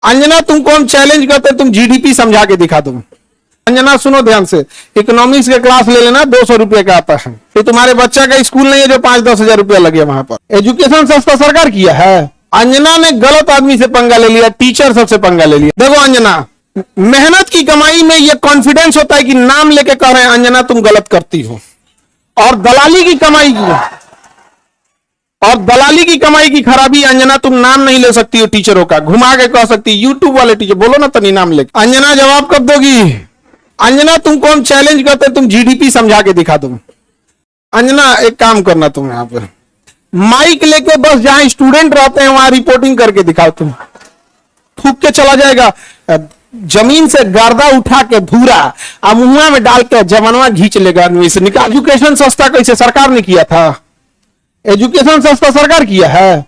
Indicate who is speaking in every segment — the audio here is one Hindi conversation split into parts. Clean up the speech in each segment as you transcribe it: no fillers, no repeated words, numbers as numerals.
Speaker 1: अंजना तुमको हम चैलेंज करते हैं, तुम जीडीपी समझा के दिखा दो। अंजना सुनो ध्यान से, इकोनॉमिक्स के क्लास ले लेना, 200 रुपए का आता है। फिर तुम्हारे बच्चा का स्कूल नहीं है जो 5-10 हजार रुपया लगे वहां पर। एजुकेशन सस्ता सरकार किया है। अंजना ने गलत आदमी से पंगा ले लिया, टीचर सबसे पंगा ले लिया। देखो अंजना, मेहनत की कमाई में यह कॉन्फिडेंस होता है कि नाम लेके कह रहे हैं अंजना तुम गलत करती हो, और दलाली की कमाई की खराबी अंजना, तुम नाम नहीं ले सकती हो टीचरों का, घुमा के कह सकती यूट्यूब वाले टीचर, बोलो ना तनी नाम लेके। अंजना जवाब कब दोगी? अंजना तुमको हम चैलेंज करते हैं, तुम जीडीपी समझा के दिखा दो। अंजना एक काम करना, तुम यहां पर माइक लेके बस जहां स्टूडेंट रहते हैं वहां रिपोर्टिंग करके दिखाओ। तुम थूक के चला जाएगा, जमीन से गर्दा उठा के धूरा मुंह में डाल के जवानवा घींच लेगा आदमी से निकाल। एजुकेशन सस्ता कैसे सरकार ने किया था? एजुकेशन सस्ता सरकार किया है।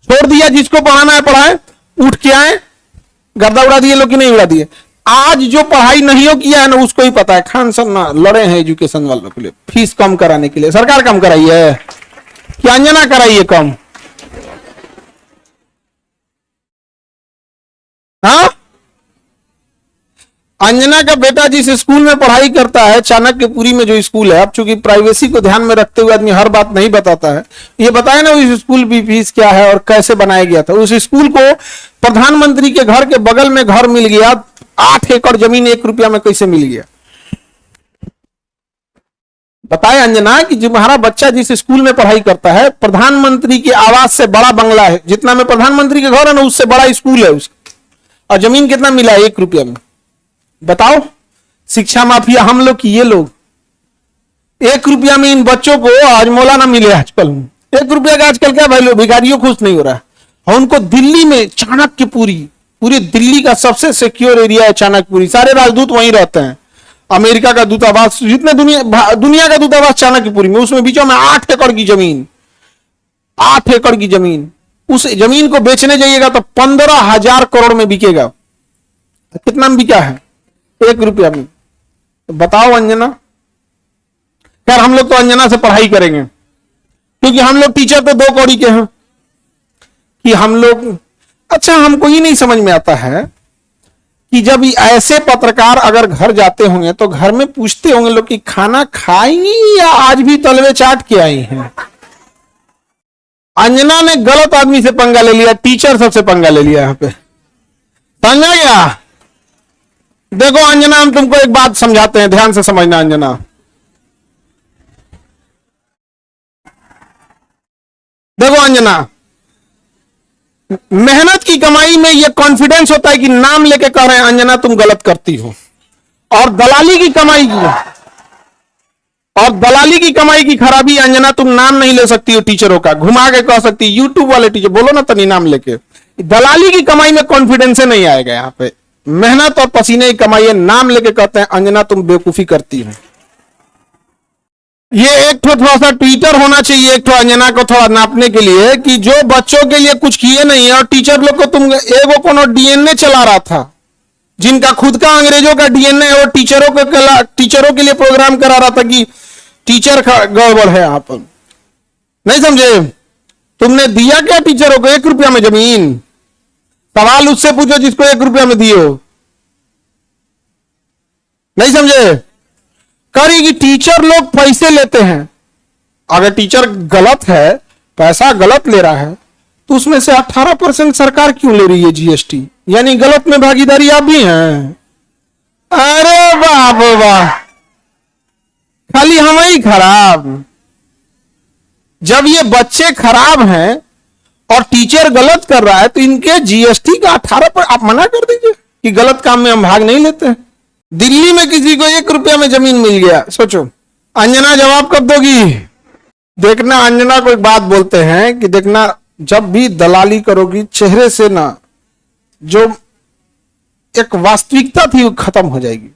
Speaker 1: छोड़ दिया, जिसको पढ़ाना है पढ़ाए, उठ के आए, गर्दा उड़ा दिए लोग कि नहीं उड़ा दिए। आज जो पढ़ाई नहीं हो किया है ना उसको ही पता है। खान सर ना लड़े हैं एजुकेशन वालों के लिए, फीस कम कराने के लिए। सरकार कम कराई है कि अंजना कराई है कम? हाँ, अंजना का बेटा जिस स्कूल में पढ़ाई करता है, चाणक्यपुरी में जो स्कूल है, अब चूंकि प्राइवेसी को ध्यान में रखते हुए आदमी हर बात नहीं बताता है, ये बताया ना उस स्कूल की फीस क्या है और कैसे बनाया गया था। उस स्कूल को प्रधानमंत्री के घर के बगल में घर मिल गया, 8 एकड़ जमीन 1 रुपया में कैसे मिल गया? बताए अंजना कि तुम्हारा बच्चा जिस स्कूल में पढ़ाई करता है, प्रधानमंत्री के आवास से बड़ा बंगला है, जितना में प्रधानमंत्री के घर है ना उससे बड़ा स्कूल है उसका, और जमीन कितना मिला है? 1 रुपया में। बताओ, शिक्षा माफिया हम लोग की ये लोग 1 रुपया में इन बच्चों को आज मौला ना मिले। आजकल 1 रुपया का आजकल क्या वैल्यू? भिखारियों खुश नहीं हो रहा है। और उनको दिल्ली में चाणक्यपुरी, पूरी दिल्ली का सबसे सिक्योर एरिया है चाणक्यपुरी, सारे राजदूत वहीं रहते हैं। अमेरिका का दूतावास, जितने दुनिया का दूतावास चाणक्यपुरी में, उसमें बीचों में 8 एकड़ की जमीन, 8 एकड़ की जमीन। उस जमीन को बेचने जाइएगा तो 15,000 करोड़ में बिकेगा। कितना में बिका है? 1 रुपया में। तो बताओ अंजना। यार हम लोग तो अंजना से पढ़ाई करेंगे, क्योंकि हम लोग टीचर तो 2 कौड़ी के हैं कि हम लोग। अच्छा, हमको ये नहीं समझ में आता है कि जब ऐसे पत्रकार अगर घर जाते होंगे तो घर में पूछते होंगे लोग कि खाना खाएंगी या आज भी तलवे चाट के आई हैं। अंजना ने गलत आदमी से पंगा ले लिया, टीचर सबसे पंगा ले लिया यहां पे। समझा गया? देखो अंजना, हम तुमको एक बात समझाते हैं, ध्यान से समझना अंजना। देखो अंजना, मेहनत की कमाई में यह कॉन्फिडेंस होता है कि नाम लेके कह रहे हैं अंजना तुम गलत करती हो, और दलाली की कमाई की खराबी अंजना, तुम नाम नहीं ले सकती हो टीचरों का, घुमा के कह सकती यूट्यूब वाले टीचर, बोलो ना तनी नाम लेके। दलाली की कमाई में कॉन्फिडेंस नहीं आएगा यहां पे। मेहनत और पसीने की कमाई है, नाम लेके कहते हैं अंजना तुम बेवकूफी करती हो। ये एक थोड़ा सा ट्विटर होना चाहिए एक अंजना को थोड़ा नापने के लिए कि जो बच्चों के लिए कुछ किए नहीं है, और टीचर लोग को तुम एगो कोनो डीएनए चला रहा था, जिनका खुद का अंग्रेजों का डीएनए है, वो टीचरों के लिए प्रोग्राम करा रहा था कि टीचर गड़बड़ है। आप नहीं समझे? तुमने दिया क्या टीचरों को? 1 रुपया में जमीन। सवाल उससे पूछो जिसको 1 रुपया में दियो। नहीं समझे? करेगी, टीचर लोग पैसे लेते हैं। अगर टीचर गलत है, पैसा गलत ले रहा है, तो उसमें से 18% सरकार क्यों ले रही है जीएसटी? यानी गलत में भागीदारी आप भी हैं। अरे बाप वाह, खाली हम ही खराब। जब ये बच्चे खराब हैं और टीचर गलत कर रहा है तो इनके जीएसटी का 18% आप मना कर दीजिए कि गलत काम में हम भाग नहीं लेते हैं। दिल्ली में किसी को 1 रुपया में जमीन मिल गया, सोचो। अंजना जवाब कब दोगी? देखना, अंजना को एक बात बोलते हैं कि देखना, जब भी दलाली करोगी चेहरे से ना जो एक वास्तविकता थी वो खत्म हो जाएगी।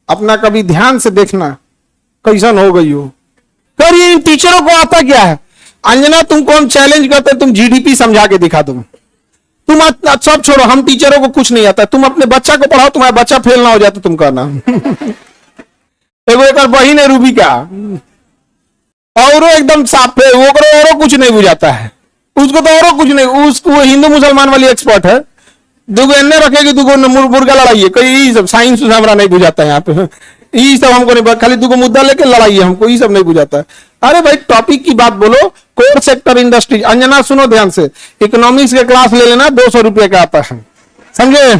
Speaker 1: अपना कभी ध्यान से देखना कैसन हो गई हो। करिए, इन टीचरों को आता क्या है? अंजना तुमको हम चैलेंज करते हैं, तुम जीडीपी समझा के दिखा दो। तुम सब छोड़ो, हम टीचरों को कुछ नहीं आता, तुम अपने बच्चा को पढ़ाओ, तुम्हारा बच्चा फेल ना हो जाए तो तुम कहना। एक बहिन है रूबिका, और एकदम साफ है, वो कुछ नहीं बुझाता है उसको, तो और कुछ नहीं, उसको हिंदू मुसलमान वाली एक्सपर्ट है, दुगो एने रखेगी, दुगो मुर्गा लड़ाइए, कोई ये सब साइंस हमारा नहीं बुझाता है यहाँ पे, ये सब हमको नहीं, खाली दुगो मुद्दा लेके लड़ाइए, हमको ये सब नहीं बुझाता है। अरे भाई टॉपिक की बात बोलो। कोर सेक्टर इंडस्ट्री, अंजना सुनो ध्यान से, इकोनॉमिक्स के क्लास ले लेना, 200 रुपये का आता है, समझे?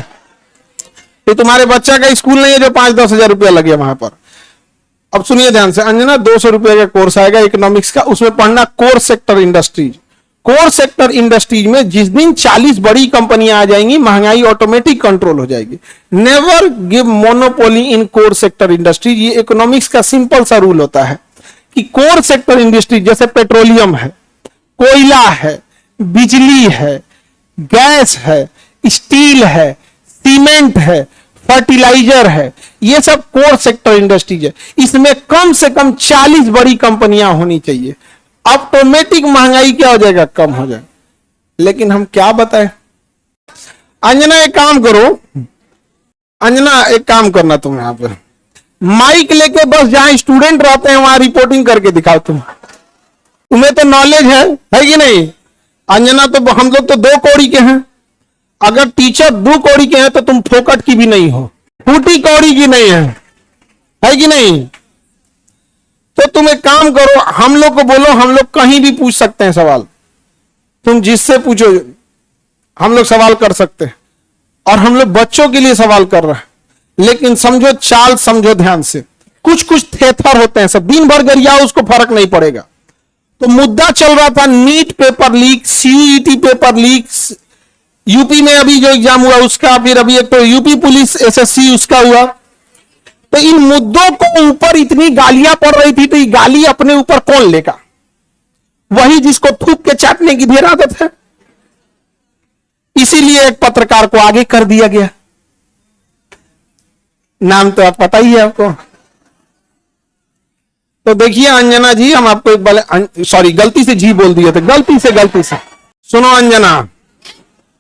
Speaker 1: ये तुम्हारे बच्चा का स्कूल नहीं है जो 5-10 हजार रुपया लगे वहां पर। अब सुनिए ध्यान से अंजना, 200 रुपये का कोर्स आएगा इकोनॉमिक्स का, उसमें पढ़ना core sector industries. Core sector industries में जिस दिन 40 बड़ी कंपनियां आ जाएंगी, महंगाई ऑटोमेटिक कंट्रोल हो जाएगी। नेवर गिव मोनोपोली इन कोर सेक्टर इंडस्ट्रीज। ये इकोनॉमिक्स का सिंपल सा रूल होता है कि कोर सेक्टर इंडस्ट्री जैसे पेट्रोलियम है, कोयला है, बिजली है, गैस है, स्टील है, सीमेंट है, फर्टिलाइजर है, ये सब कोर सेक्टर इंडस्ट्रीज है। इसमें कम से कम 40 बड़ी कंपनियां होनी चाहिए, ऑटोमेटिक महंगाई क्या हो जाएगा, कम हो जाएगा। लेकिन हम क्या बताएं? अंजना एक काम करो, अंजना एक काम करना, तुम यहां पे माइक लेके बस जहां स्टूडेंट रहते हैं वहां रिपोर्टिंग करके दिखाओ। तुम्हें तो नॉलेज है कि नहीं? अंजना तो हम लोग तो 2 कौड़ी के हैं, अगर टीचर 2 कौड़ी के हैं तो तुम फोकट की भी नहीं हो, फूटी कौड़ी की नहीं है कि नहीं? तो तुम एक काम करो, हम लोग को बोलो, हम लोग कहीं भी पूछ सकते हैं सवाल, तुम जिससे पूछो हम लोग सवाल कर सकते हैं, और हम लोग बच्चों के लिए सवाल कर रहे हैं। लेकिन समझो चाल, समझो ध्यान से, कुछ कुछ थेथर होते हैं, सब दिन भर गरियाओ, उसको फर्क नहीं पड़ेगा। तो मुद्दा चल रहा था NEET paper leak, CUET paper leak, UP में अभी जो एग्जाम हुआ उसका, फिर अभी एक तो यूपी पुलिस एसएससी उसका हुआ। तो इन मुद्दों को ऊपर इतनी गालियां पड़ रही थी, तो ये गाली अपने ऊपर कौन लेगा? वही जिसको थूक के चाटने की ढेर आदत है। इसीलिए एक पत्रकार को आगे कर दिया गया, नाम तो आप पता ही है आपको। तो देखिए अंजना जी, हम आपको एक बार, सॉरी गलती से जी बोल दिए थे, गलती से सुनो अंजना,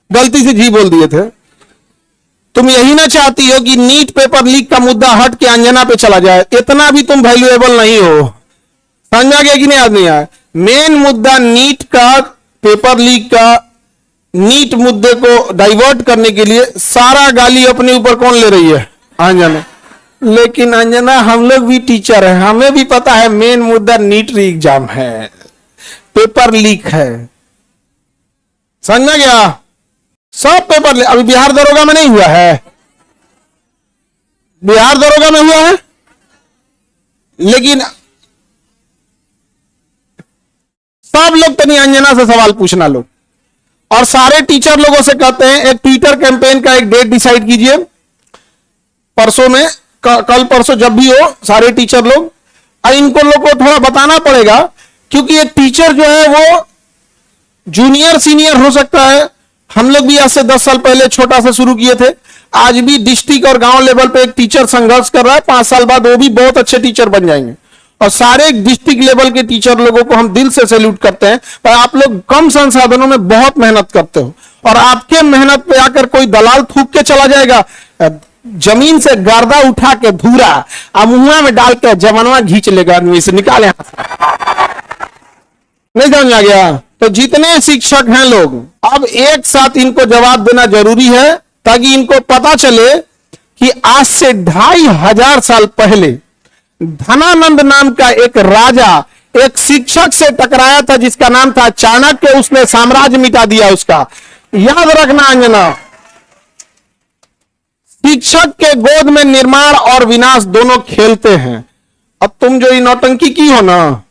Speaker 1: गलती से जी बोल दिए थे। तुम यही ना चाहती हो कि नीट पेपर लीक का मुद्दा हट के अंजना पे चला जाए? इतना भी तुम वैल्यूएबल नहीं हो, समझा गया कि नहीं आदमी? आया मेन मुद्दा नीट का, पेपर लीक का, नीट मुद्दे को डाइवर्ट करने के लिए सारा गाली अपने ऊपर कौन ले रही है? अंजना। लेकिन अंजना हम लोग भी टीचर हैं, हमें भी पता है मेन मुद्दा नीट एग्जाम है, पेपर लीक है, समझ गया? सब पेपर अभी बिहार दरोगा में नहीं हुआ है, बिहार दरोगा में हुआ है, लेकिन सब लोग तनी अंजना से सवाल पूछना लोग, और सारे टीचर लोगों से कहते हैं एक ट्विटर कैंपेन का एक डेट डिसाइड कीजिए, परसों में, कल परसों जब भी हो, सारे टीचर लोग, और इनको लोग को थोड़ा बताना पड़ेगा, क्योंकि एक टीचर जो है वो जूनियर सीनियर हो सकता है। हम लोग भी आज से 10 साल पहले छोटा से शुरू किए थे, आज भी डिस्ट्रिक्ट और गांव लेवल पे एक टीचर संघर्ष कर रहा है, 5 साल बाद वो भी बहुत अच्छे टीचर बन जाएंगे। और सारे डिस्ट्रिक्ट लेवल के टीचर लोगों को हम दिल से सैल्यूट करते हैं, पर आप लोग कम संसाधनों में बहुत मेहनत करते हो, और आपके मेहनत पे आकर कोई दलाल थूक के चला जाएगा, जमीन से गर्दा उठा के धूरा मुंह में डाल के जवानवा खींच लेगा, आदमी से निकाले, नहीं समझ आ गया? तो जितने शिक्षक हैं लोग, अब एक साथ इनको जवाब देना जरूरी है, ताकि इनको पता चले कि आज से 2500 साल पहले धनानंद नाम का एक राजा एक शिक्षक से टकराया था, जिसका नाम था चाणक्य, उसने साम्राज्य मिटा दिया उसका। याद रखना अंजना, शिक्षक के गोद में निर्माण और विनाश दोनों खेलते हैं। अब तुम जो ये नौटंकी की हो ना,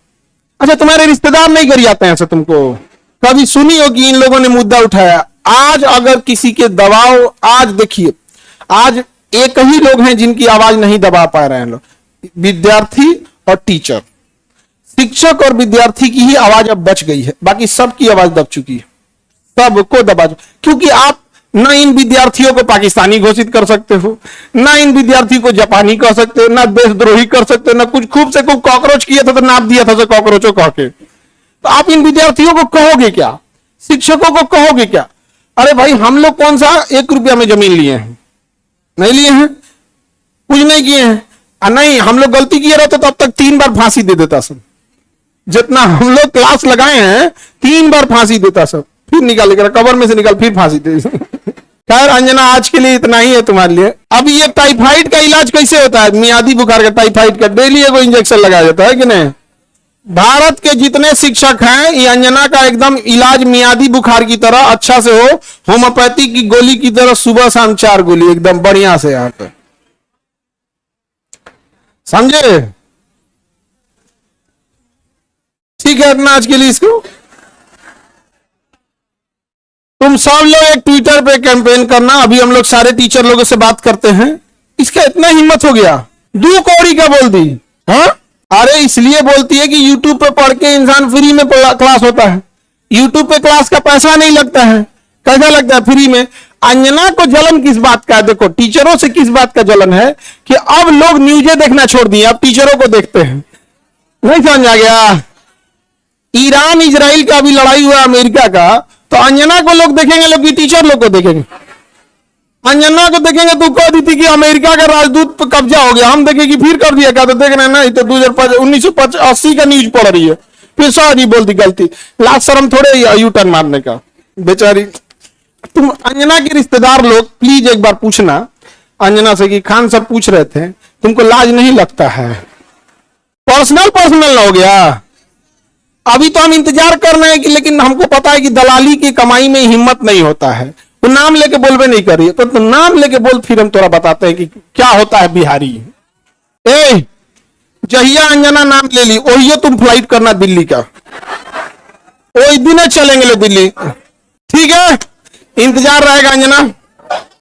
Speaker 1: अच्छा तुम्हारे रिश्तेदार नहीं कर जाते हैं ऐसे? तुमको कभी सुनी हो कि इन लोगों ने मुद्दा उठाया? आज अगर किसी के दबाव, आज देखिए, आज एक ही लोग हैं जिनकी आवाज नहीं दबा पा रहे हैं लोग, विद्यार्थी और टीचर। शिक्षक और विद्यार्थी की ही आवाज अब बच गई है, बाकी सबकी आवाज दब चुकी है, सबको दबा, क्योंकि आप ना इन विद्यार्थियों को पाकिस्तानी घोषित कर सकते हो, ना इन विद्यार्थी को जापानी कह सकते हो, ना देशद्रोही कर सकते हो, ना कुछ खूब से खूब कॉकरोच किया था तो नाप दिया था कॉकरोचों कह के। तो आप इन विद्यार्थियों को कहोगे क्या? शिक्षकों को कहोगे क्या? अरे भाई हम लोग कौन सा 1 रुपया में जमीन लिए हैं? नहीं लिए हैं, कुछ नहीं किए हैं। नहीं, हम लोग गलती किए रहते तो अब तक 3 बार फांसी दे देता सब, जितना हम लोग क्लास लगाए हैं 3 बार फांसी देता सब, फिर निकाल, कबर में से निकाल, फिर फांसी दे खैर अंजना, आज के लिए इतना ही है तुम्हारे लिए। अब ये टाइफाइड का इलाज कैसे होता है? मियादी बुखार का, टाइफाइड का डेली एगो इंजेक्शन लगाया जाता है कि नहीं? भारत के जितने शिक्षक हैं, ये अंजना का एकदम इलाज मियादी बुखार की तरह अच्छा से हो, होम्योपैथी की गोली की तरह सुबह शाम 4 गोली एकदम बढ़िया से यहाँ पे, समझे? ठीक है, इतना आज के लिए। इसको तुम सब लोग एक ट्विटर पे कैंपेन करना। अभी हम लोग सारे टीचर लोगों से बात करते हैं। इसका इतना हिम्मत हो गया, 2 कौड़ी का बोल दी। हाँ, अरे इसलिए बोलती है कि यूट्यूब पे पढ़ के इंसान फ्री में क्लास होता है। यूट्यूब पे क्लास का पैसा नहीं लगता है। कैसा लगता है? फ्री में। अंजना को जलन किस बात का है? देखो, टीचरों से किस बात का जलन है कि अब लोग न्यूज़ें देखना छोड़ दिए, अब टीचरों को देखते हैं। नहीं समझ आ गया? ईरान इजराइल का अभी लड़ाई हुआ अमेरिका का, तो अंजना को लोग देखेंगे, लोग की टीचर लोग को देखेंगे। अंजना को देखेंगे तो कह दी थी कि अमेरिका का राजदूत पर कब्जा हो गया, हम देखेंगे फिर कर दिया क्या? तो देख रहे हैं ना, तो 1980 का न्यूज पढ़ रही है, फिर सॉरी बोल दी, गलती। लास्ट शर्म थोड़े यू टर्न मारने का, बेचारी। तुम अंजना के रिश्तेदार लोग प्लीज एक बार पूछना अंजना से कि खान सर पूछ रहे थे, तुमको लाज नहीं लगता है? पर्सनल हो गया। अभी तो हम इंतजार कर रहे हैं कि, लेकिन हमको पता है कि दलाली की कमाई में हिम्मत नहीं होता है। तो नाम लेके बोलबे नहीं कर रही है, तो नाम लेके बोल, फिर हम थोड़ा बताते हैं कि क्या होता है बिहारी। ए, जहिया अंजना नाम ले ली, वही तुम फ्लाइट करना दिल्ली का, वही दिन चलेंगे दिल्ली। ठीक है, इंतजार रहेगा अंजना।